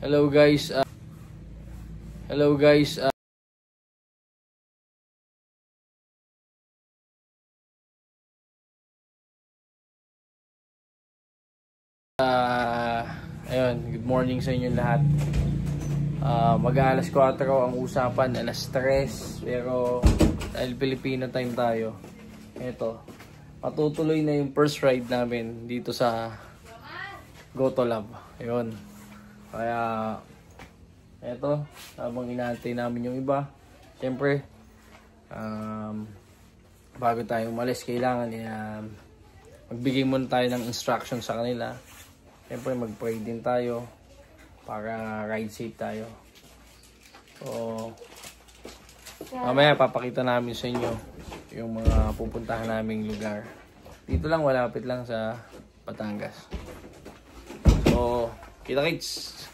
Hello guys. Hello guys. Ayun, good morning sa inyo lahat. Mag-alas 4 ang usapan, alas 3, pero dahil Filipino time tayo, eto, patutuloy na yung first ride namin dito sa Gotolab. Ayun, kaya eto, habang inaantay namin yung iba, syempre bago tayo umalis, kailangan magbigay muna tayo ng instruction sa kanila. Syempre mag-pray din tayo para ride safe tayo. So mamaya papakita namin sa inyo yung mga pupuntahan naming lugar. Dito lang, malapit lang sa Batangas. So kita-kits!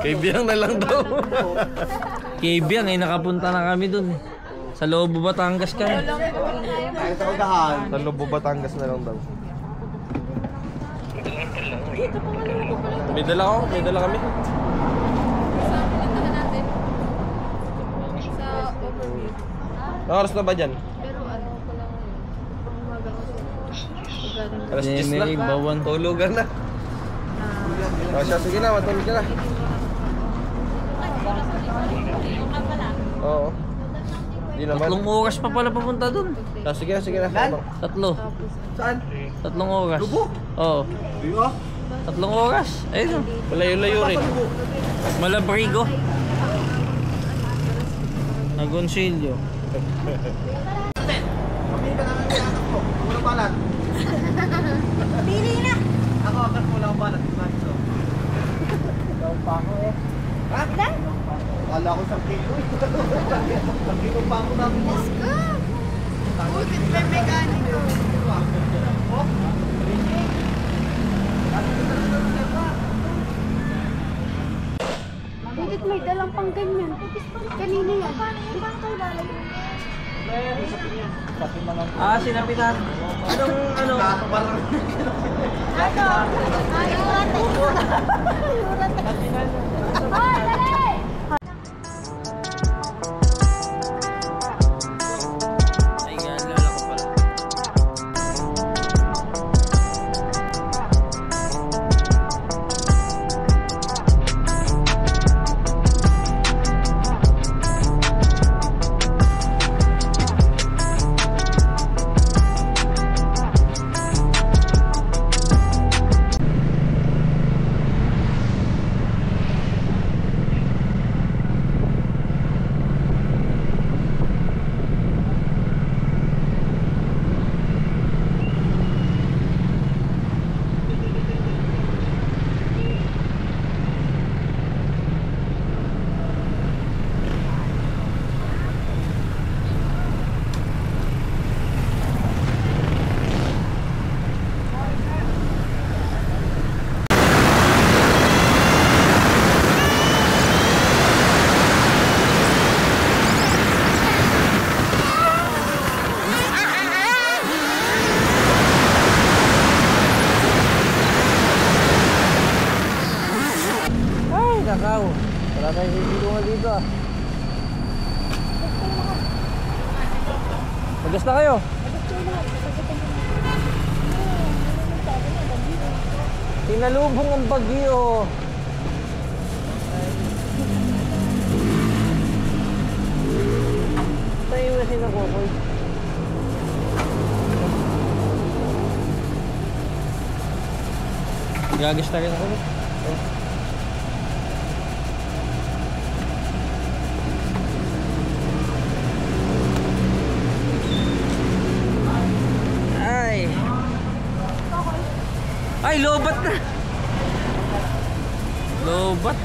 Kaibiang na lang daw. Kaibiang ay nakapunta na kami dun. Sa Lobo, Batangas ka. Sa Lobo, Batangas na lang daw. May dala ako, may dala kami. Oras na ba dyan? Alas 10 na. Bawan. Tulugan na. Sige na, matulog ka na. Oo. Hindi naman. 3 oras pa pala papunta dun. Sige na. 3. Saan? 3 oras. Lubo? Oo. 3 oras. Ayun. Malayo-layo rin. Malabrigo. Nagonsilyo. Walang balat. Pili na! Ako, akat mo lang balat. Daw pa ako eh. Ha? Ilan? Kala ko 1 kilo. 1 kilo pa ako namin. Let's go! Bukit may mekaniko. Bukit may dalang pang ganyan. Kanina yan. Paano tayo lalagyan? Sinapitan. Anong ano? Ano? Hoy, dali! Ay, naalala ko pala. Wala tayong hihilingan dito ah. Magas na kayo. Tinalubong ang bagyo. Tayo na sinakokoy. Gagas na rin ako. lobat na. Lobat.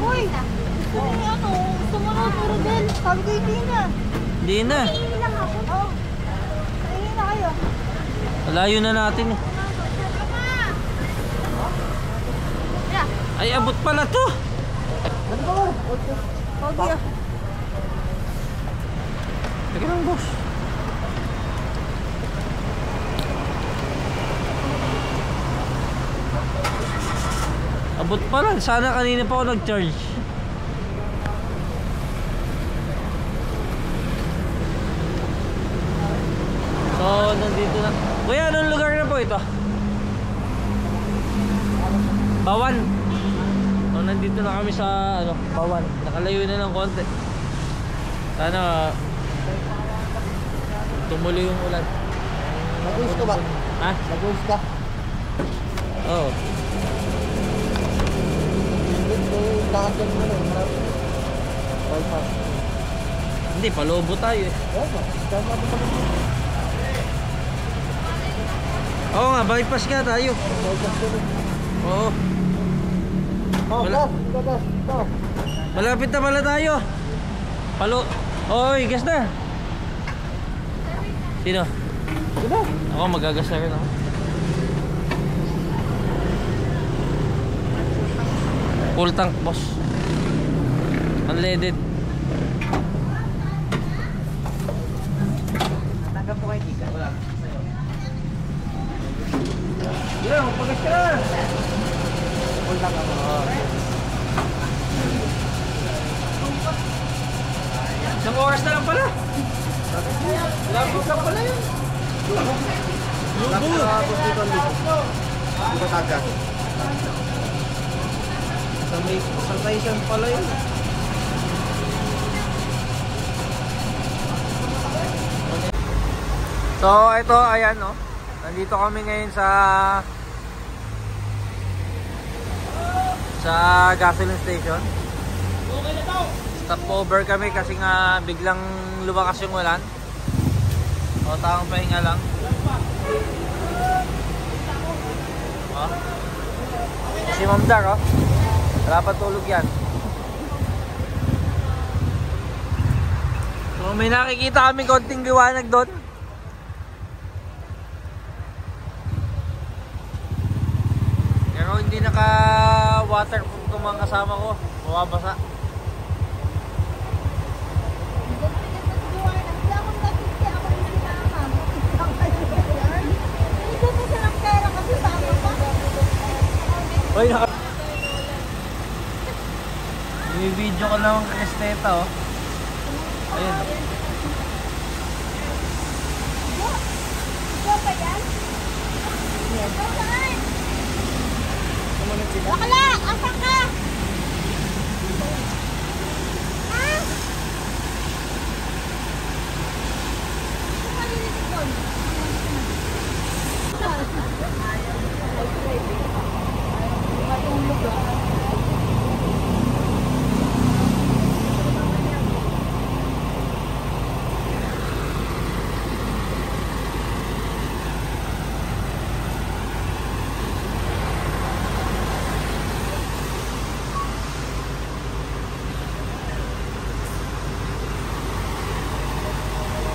Uy! Ano? Sumunod mo Rodel. Sabi ko hindi na. Hindi na. Hindi lang ako. Oo. Hindi na kayo. Malayo na natin eh. Ay, abot pala to. Pogi ah. Teka lang, boss. Abot pala. Sana kanina pa ako nag-charge. So, nandito na. Kuya, anong lugar na po ito? Bawan. So, nandito na kami sa Bawan. Nakalayo na ng konti. Sana tumuloy yung ulan. Nag-uus ka ba? Ha? Nag-uus ka? Oo. Kakagyan mo na marami. Bypass. Hindi, palobo tayo eh. Oo, tama ba pa naman? Oo nga, bypass nga tayo. Bypass ka rin. Oo. Gas, gas, gas. Malapit na pala tayo. Oy, gas na. Sino? Diba? Ako, magagas na rin ako. Full tank, boss. Unleaded. Tanggap po kayo dika. Wala. Wala, magpagas ka na. Full tank ako. Isang oras na lang pala. Labo ka pala yun. Lubo. Di ba tagas? Station pala yun. So, ito, ayan, no. Nandito kami ngayon sa gasoline station. Stop over kami kasi nga biglang lumakas yung ulan. O, tamang pahinga lang. O. Si Ma'am Dar, oh. Wala pa tulog yan. So, may nakikita kami konting liwanag doon. Pero hindi naka-waterproof itong mga kasama ko. Mababasa. Hoy, i-video ko lang ang Cristeta, oh. Ayun. Ikaw ba yan? Ikaw saan? Bakla! Asan ka? Ha? Saan nililig doon? Matulog ah.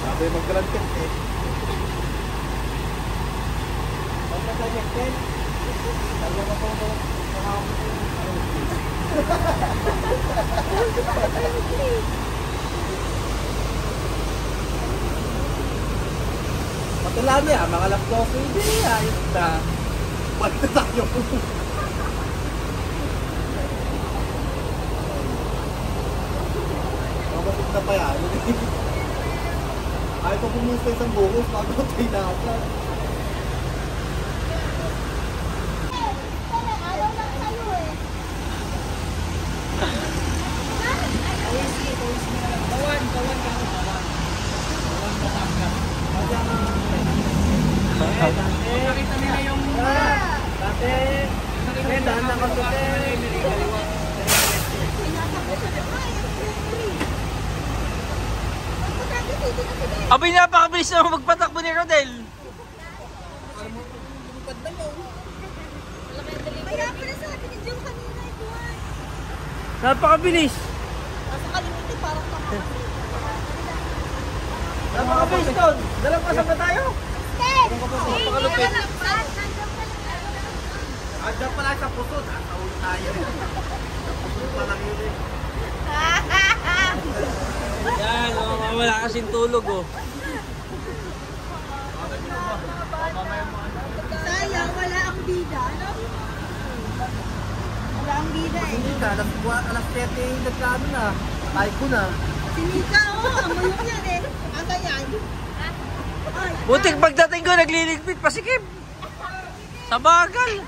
Sabi mag-granted eh. Mag-granted. Alam mo po Matulami ah, mga laptop. Hindi, ayos na. Balik na tayo. Mabatik na pa yan. Ayaw ko pumunta isang bukos, bago tayo lahat. Nakita nila yung dati. Daan na kasi. Abay, napakabilis naman magpatakbo ni Rodel. Kaya pala sabi ni Jom kanina ito ay. Napakabilis. Nasa kalimutin parang kamakas. Napakabilis doon. Dalampasan ba tayo? Napakalupit. Andiyan pala sa puso. Nasa ulo tayo. Puso pa lang yun eh. Yan, wala kasing tulog oh. Sayang, wala ang bida, ano? Wala ang bida eh. Hindi ka, alas 7 nagkano na. Tayo ko na. Si Mika, ang mayok yan eh. Asa yan? Ay, Butik pagdating ko, nagliligpit, pasikip. Sa bagal.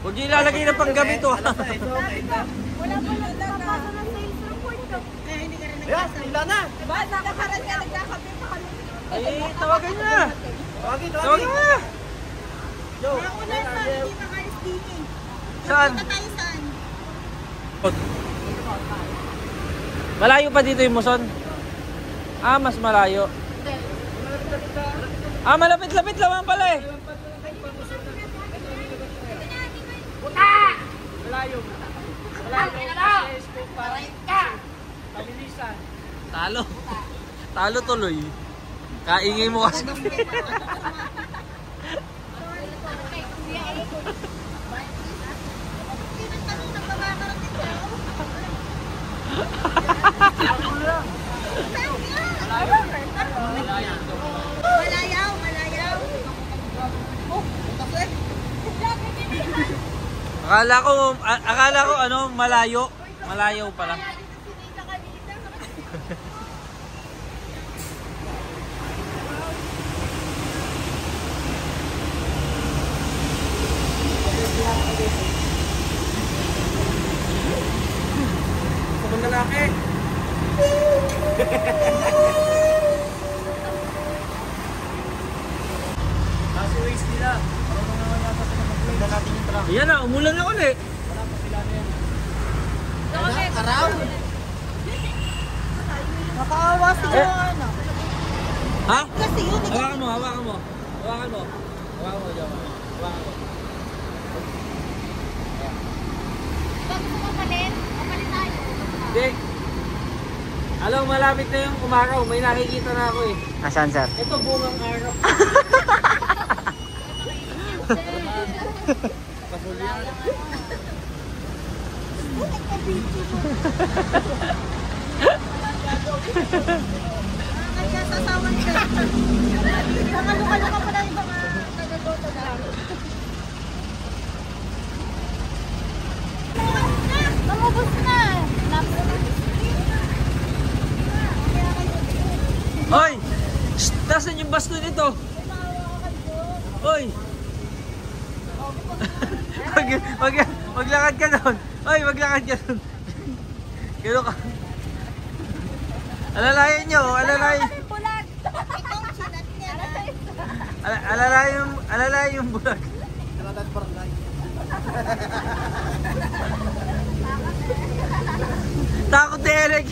Huwag niyo ilalagay ng panggabi to. Wala pa lang napapasa ng sales report ko. Eh, hindi ka rin Ayan, sila na. Diba? Nakaparan ka, nagkakape pa kami. Ay, tawagan niyo na. Tawagin, Tawagan niyo na. Joe. Nauna na, hindi makalis din eh. Saan? Punta tayo saan? Malayo pa dito yung Muson? Ah, mas malayo. Ah, malapit-lapit lamang pala eh. Talo. Talo tuloy. Kaingay mo kasi. Malayaw, malayaw. Akala ko ano, malayo. Malayo pala. Sabon lalaki. Nasa waste nila. Marunong naman yata sila mag-play. Ganda natin yung truck. Yan na, umulan na ulit. Wala pa sila na yan. Araw. Nakaawa siya ano. Ha? Kasi yun, Hawakan mo, hawakan mo. Hawakan mo. Hawakan mo, Joma. Hawakan mo. Bago mo kapalit, kapalit tayo. Hindi. Alam, malapit na yung umaraw. May nakikita na ako eh. Nasaan, sir? Ito, bungang araw. Kaya sasawan siya. Nakalo-kalo ka pala yung mga taga-dota lang. Lumabas na! Hoy! Shh! Nasaan yung basto nito? Hoy! Maglakad ka doon. Hoy, maglakad ka doon. Gano'n ka. Alalayan nyo, alalayan. Bulag! Itong chinat niya na. Alalayan yung bulag. Kaladan barangay. Takot ni Eric.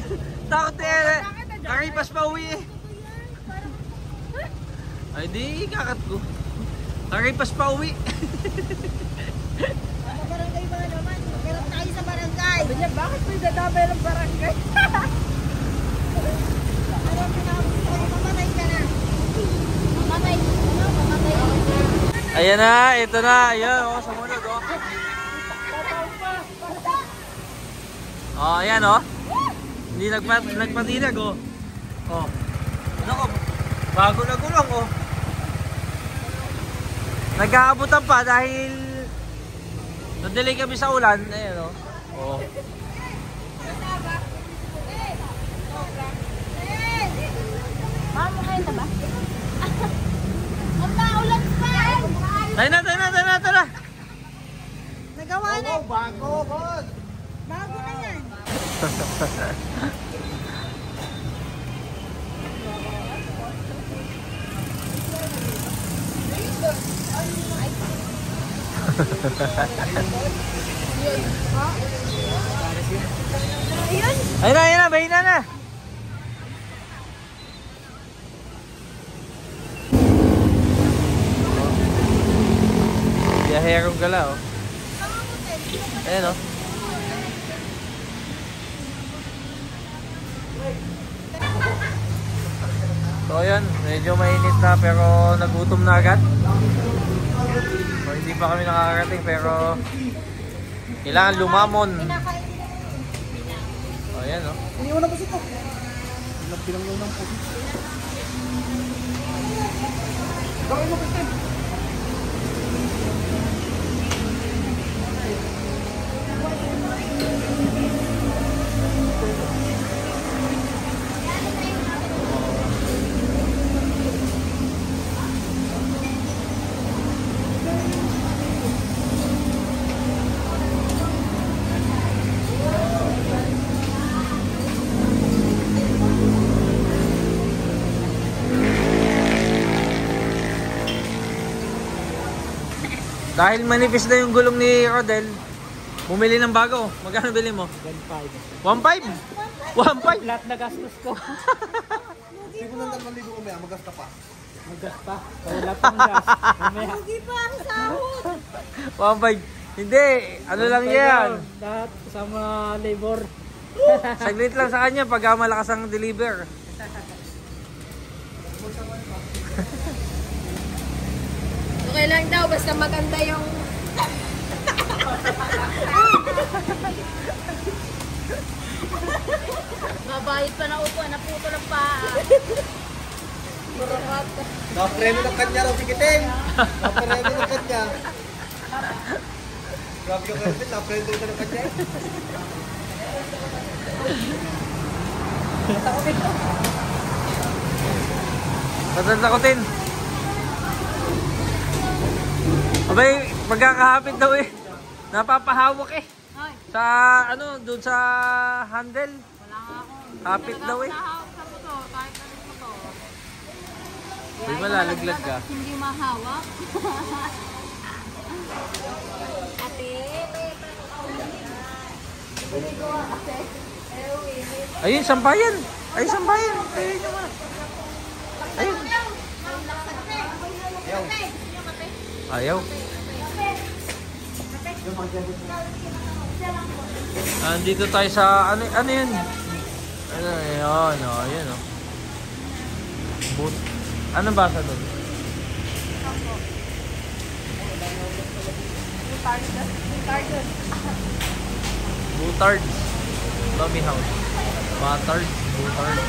Takot ni Eric. Karipas pa uwi eh. Ay di, kakat ko. Karipas pa uwi. Sa barangay ba naman? Meron tayo sa barangay. Sabi niya, bakit may dadabay ng barangay? Ano pinapos ko? Mamatay ka na. Mamatay. Ano? Mamatay. Ayan na, ito na. Ayan, oh, sumunod, oh. Oh, ayan, oh. Hindi nagpatinag, oh. Oh. Ano ko? Bago na gulong, oh. Nag-aabutan pa dahil na-delay kami sa ulan. Ayan, oh. Oh. Mama, kayo na ba? Ang naulan pa! Tayo na. Nagawa na. Bago, boss. Bago na yan. Ayun na, bahina na. Biyaherong gala, oh. Ayan, oh. So, ayan. Medyo mainit na pero nagutom na agad. So, hindi pa kami nakakarating pero kailangan lumamon. So, ayan, oh. Iniwan na po ito. Pinanglaw ng po. Gawin mo po. Dahil manipis na yung gulong ni Rodel, bumili ng bago. Magkano bili mo? 1.5. 1.5? 1.5? Lahat na gastos ko. Siguro nang 2,000 umaya, magasta pa. Magasta? Wala pang gas. Hindi pa ang sahod. 1.5? Hindi, ano lang yan. Lahat kasama labor. Saglit lang sa kanya pag malakas ang deliver. Okay lang daw, basta maganda yung... Mabayad pa na upo, naputo ng paa. Burakat. Napreno ng kanya raw si Kiting. Napreno ng kanya. Grabe ka Kermit, napreno ito ng kanya. Tatantakutin. Abay, magkakahapit daw eh. Napapahawak eh. Sa ano, doon sa handle. Wala nga ako. Hapit daw eh. Nahawak sa motor, kahit anong motor. Di ba lalaglag ka? Hindi mahawak. Ate, Ayun, sampayan. Ay, sampayan. Ayun yung mga. Ayun. Ayaw. Andito tayo sa ano yun? Ano yun? Oh, yun oh. Boot. Anong basa doon? Butard. Tommy House. Butard. Butard.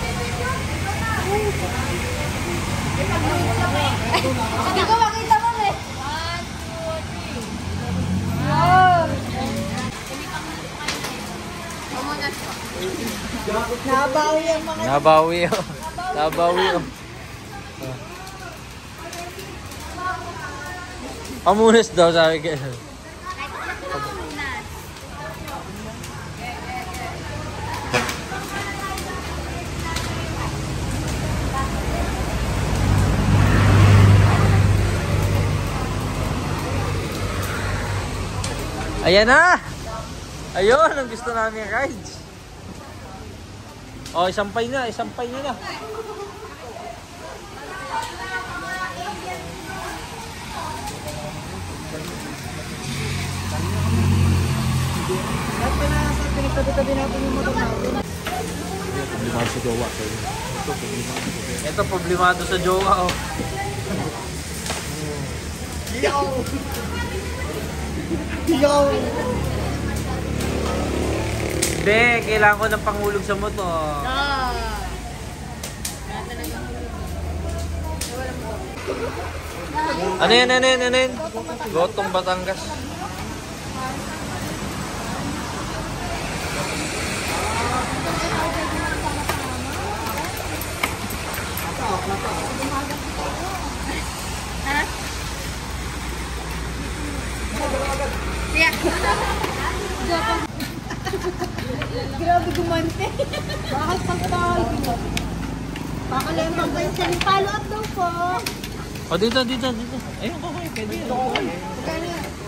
Hindi ko makita mo eh. 1, 2, 3. Nabawi ang mga... Nabawi oh. Nabawi oh. Pamunas daw sabi ko. Ayan na! Ayun, ang gusto namin rides. Oh, isampay na na. Pinagtabi natin yung motor natin. Problemado sa jowa. Ito, problemado sa jowa oh. Yaw! Yaw! Hindi, kailangan ko ng panghulog sa motor. Ano yan? Gotong Batangas. Grabe gumante. Bakit pagtawag? Pakalempang kayo sa follow up daw po. O, dito. Ayun, okay, pwede.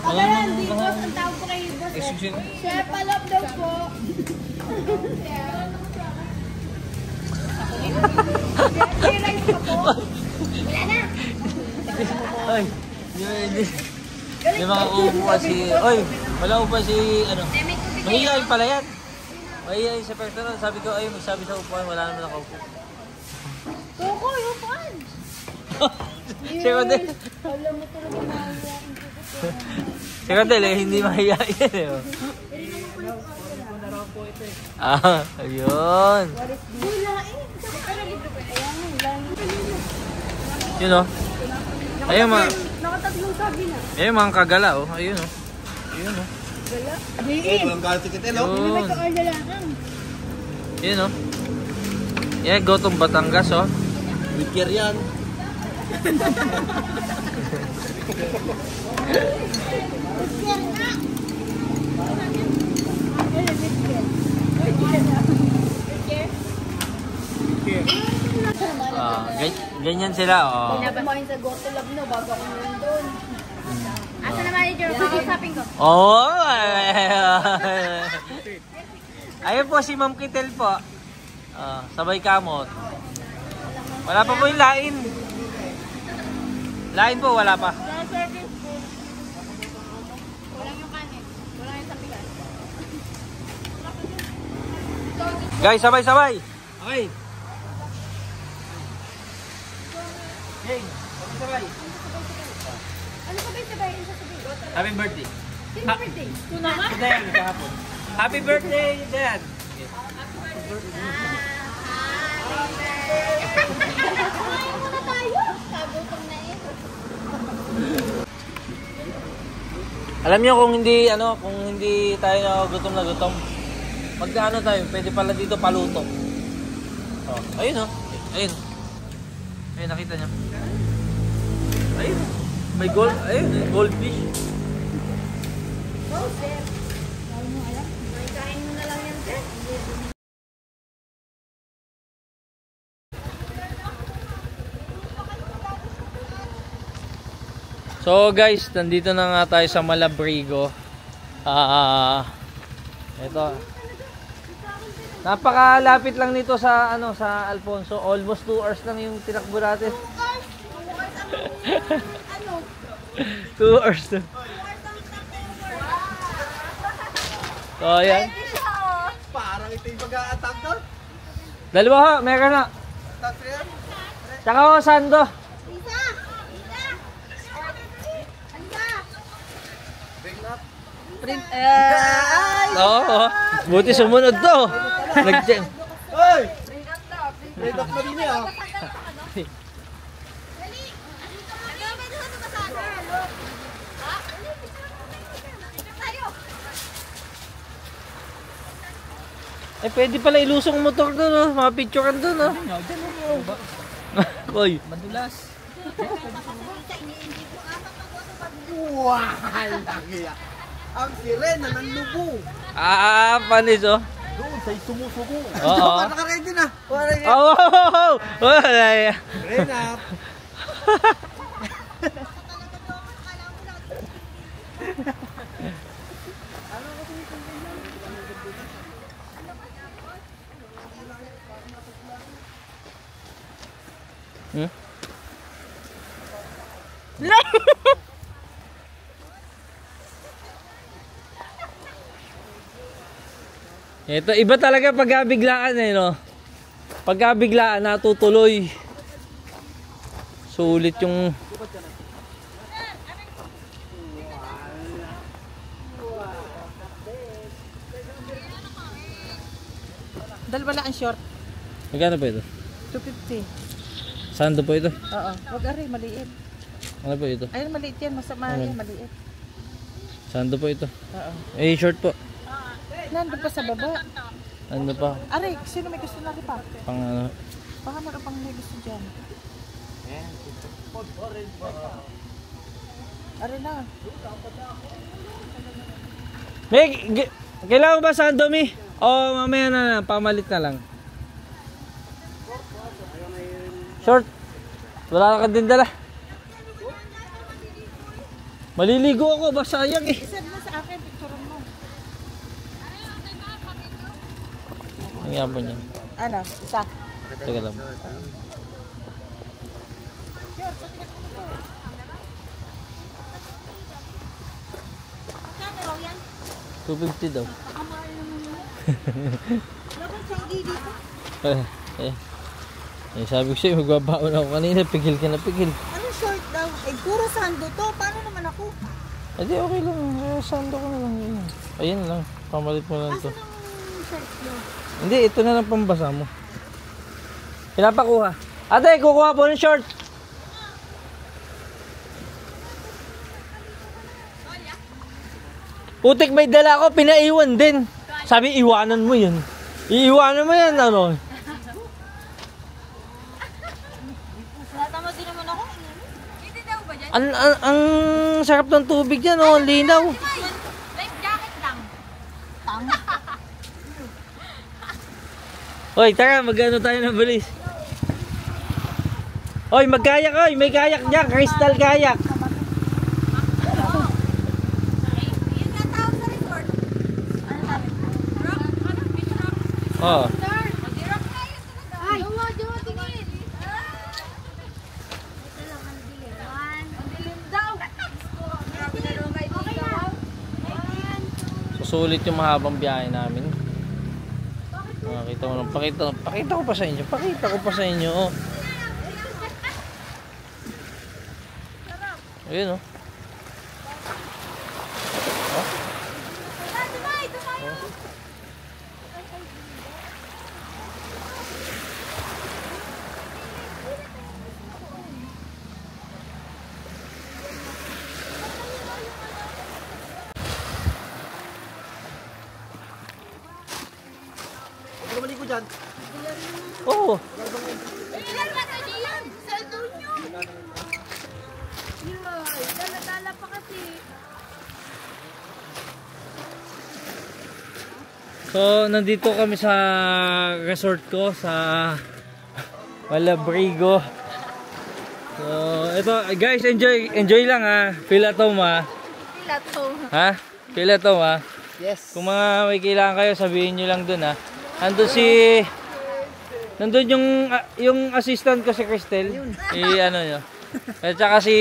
Pagkano, di boss, ang tawag ko kay boss. Chef, palap daw po. Chef, rice pa po. Wala na. Ay, yung mga upo si... Oy, wala upo si... Ano? Mahihayin pala yan. Mahihayin sa personal. Sabi ko, ay, magsabi sa upuan, wala naman nakaupo. Tuko, upuan. Si Rodel. Alam mo talaga mahihayin. Si Rodel eh, hindi mahihayin eh. Oh. Ah, ayun. Yun oh. Ayun mga... Nakatatlong sabi na. Ayun mga kagala oh. Ayun oh. Ayun oh. Walang galit kitel, oh. Yun. Kakaalalaan. Yun oh. Yeah, Gotong Batangas oh. Wikir yan. Ganyan sila oh. Kumain sa Goto Lab no, bago ako nandun. Asa na manager? Kakausapin ko. Oh! Ayun po si Ma'am Kitel po. Sabay kamot. Wala pa po yung lain. Lain po, wala pa. Service po. Walang yung kanin. Walang yung sabigan. Guys, sabay-sabay. Okay. Hey, sabay-sabay. Ano sabay-sabay? Ano sabay? Happy birthday. Sino birthday? Tuna nga? Dayan, kahapon. Happy birthday, Dayan. Kumain muna tayo. Kagutom na yun. Alam niyo kung hindi tayo gutom na gutom. Pagka tayo, pwede pala dito paluto. Oh, ayun oh. Ayun. Ayun, nakita niyo. Ayun. May goldfish. Oh, sir. Dahil mo alam. May kain mo na lang yan, sir. So guys, nandito na nga tayo sa Malabrigo. Ito. Napakalapit lang nito sa sa Alfonso. Almost 2 hours lang yung tinakbo natin. 2 hours. So ayan. Parang ito yung pag-a-attack doon. Dalawa ho, meron na. Attack yan. Tsaka ho, Sando. Oo. Buti sumunod to. Nag-check. Hoy! Red up na din niya. Eh, pwede pala ilusong motor doon, oh. Mga picturean doon, oh. Koy. Madulas. Wow! Laki yan. Ang sirena ng lubo. Panis, oh. Doon sa'y sumusuko. Oo. Naka-ready na. Oh! Wala yan. Red up. Ito, iba talaga pagkabiglaan eh, no? Pagkabiglaan, natutuloy. Sulit yung... Dalawa lang ang short. Magkano po ito? 250. Sando po ito? Oo. Huwag ari, maliit. Ano po ito? Ayun, maliit yan. Masama yan, maliit. Sando po ito? Oo. Eh, short po. Nandun pa sa baba. Ano pa? Ari, sino may gusto na rin pa? Pang ano? Baka meron pang may gusto dyan. Ari na. May, kailangan ba sando, Mi? O mamaya na, pamalit na lang. Short. Wala ka din dala. Maliligo ako, ba sayang eh. Isend mo sa akin, picture mo. Ang yapon niya. Ano? Isa. Teka lang. $250 daw. Dapat sa dito. Sabi ko sa'yo, magbabaon ako kanina. Pigil ka na pigil. Ano short daw? Eh, puro sando to. Paano naman ako? Hindi, okay lang. Sando ko na lang. Ayan lang. Pamalit mo lang to. Asan ang short mo? Hindi, ito na lang pambasa mo. Pinapakuha. Ate, kukuha po ng short. Putik, may dala ako, pinaiwan din. Sabi, iwanan mo yun. Iiwanan mo yan, ano? Natama din naman ako. Hindi daw ba dyan? Ang sarap ng tubig yan, oh, linaw. Life jacket lang. Tama. Hoy, tara, mag-ano tayo ng bilis. Hoy, mag-kayak, hoy, may kayak dyan, crystal kayak. Oh. Ay! Jowa, tingin! Ito lang ang dilim. Ang dilim daw! Okay na! Susulit yung mahabang biyahe namin. Makita mo lang, pakita ko pa sa inyo. Pakita ko pa sa inyo, oh. Ayun, oh. Bumalik ko dyan. Oo. Ilan ba na diyan? Sa dunyo? Yoy, dala-dala pa kasi. So, nandito kami sa resort ko sa Malabrigo. So, ito guys, enjoy lang ha. Feel at home ha. Feel at home. Ha? Feel at home ha. Yes. Kung mga may kailangan kayo, sabihin nyo lang dun ha. Nandun yung assistant ko si Cristel. Ano nyo. At saka si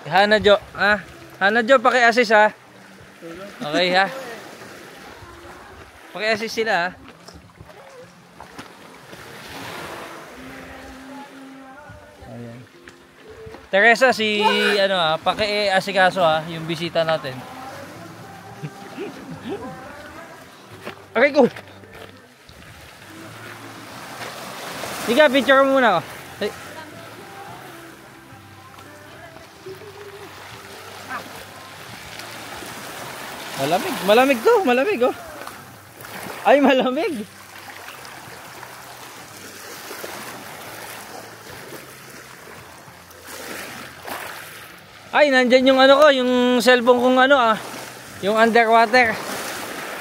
Hana Jo. Ha? Hana Jo, paki-assist ha. Okay ha. Paki-assist sila ha. Ayan. Teresa, si ano ha, paki-asikaso ha, yung bisita natin. Okay, go. Sige, picture mo muna ako. Ay. Malamig to, malamig oh. Ay, malamig. Ay, nandyan yung ano ko, yung cellphone kong ano ah. Yung underwater.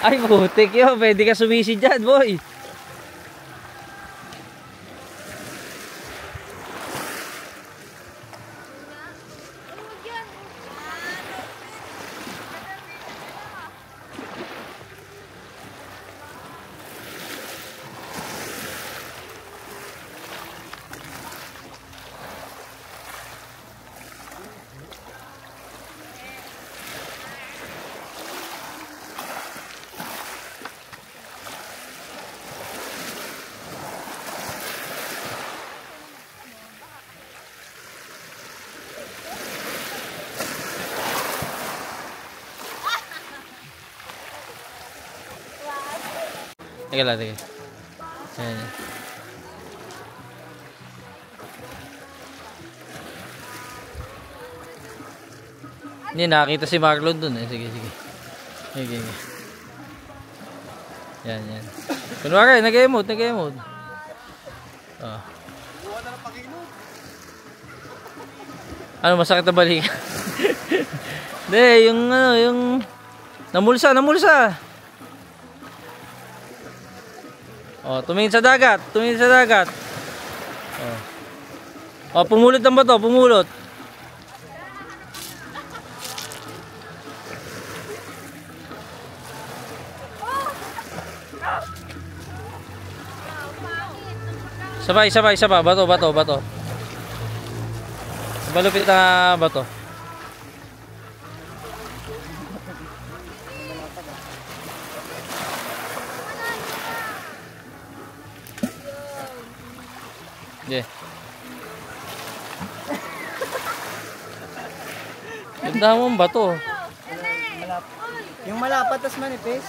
Ay, putik yun. Pwede ka sumisi dyan, boy. Teka lang, teka. Ayan. Hindi, nakakita si Marlon dun eh. Sige, sige. Sige, sige. Yan, yan. Kunwari, nag-emote, nag-emote. Oh. Ano, masakit na balik? Hindi, yung ano, yung namulsa, namulsa. Oh, tumingin sa dagat, tumingin sa dagat. Oh. Oh, pumulot ng bato, pumulot. Sabay. Bato. Malupit na bato. Yeah. Ganda mo ang bato. Yung malapat tas manipis.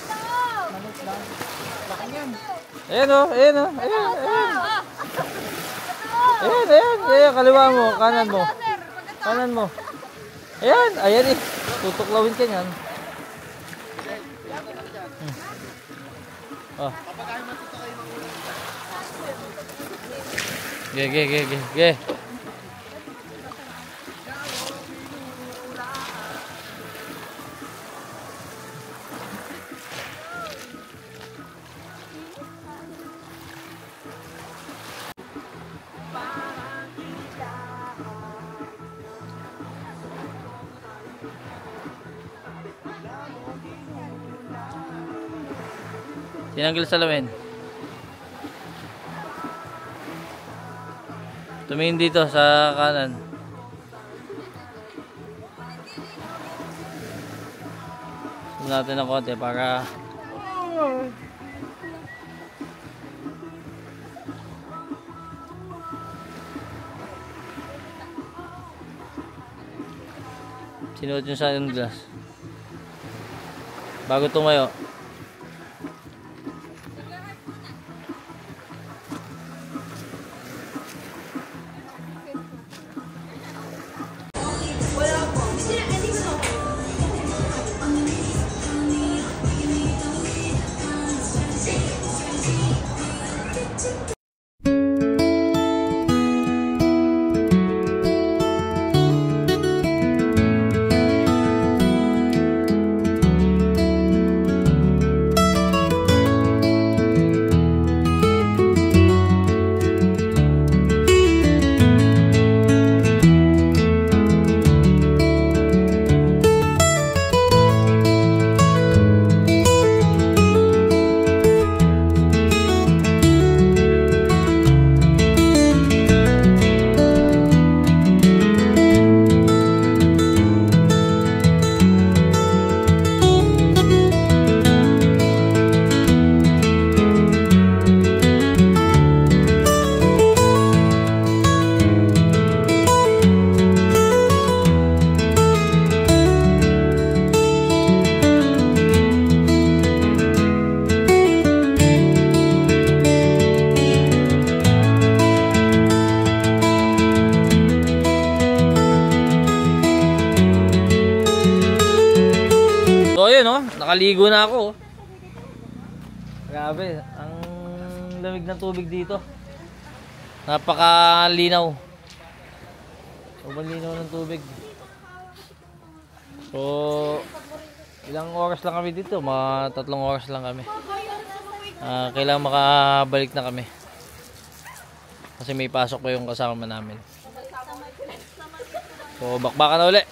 Manipis lang. Laki yan. Ayan o. Ayan, kaliwa mo, kanan mo. Ayan eh. Tutuklawin ka niyan. Oh. Ge. Tinanggal salamin. Tumingin dito sa kanan. Tignan natin ng konti para sinuot yung sunglass bago tumayo. So ayun oh, nakaligo na ako. Grabe, ang lamig ng tubig dito. Napakalinaw. Sobrang linaw ng tubig. So ilang oras lang kami dito, mga 3 oras lang kami. Kailangan makabalik na kami. Kasi may pasok pa yung kasama namin. So bakbakan na uli.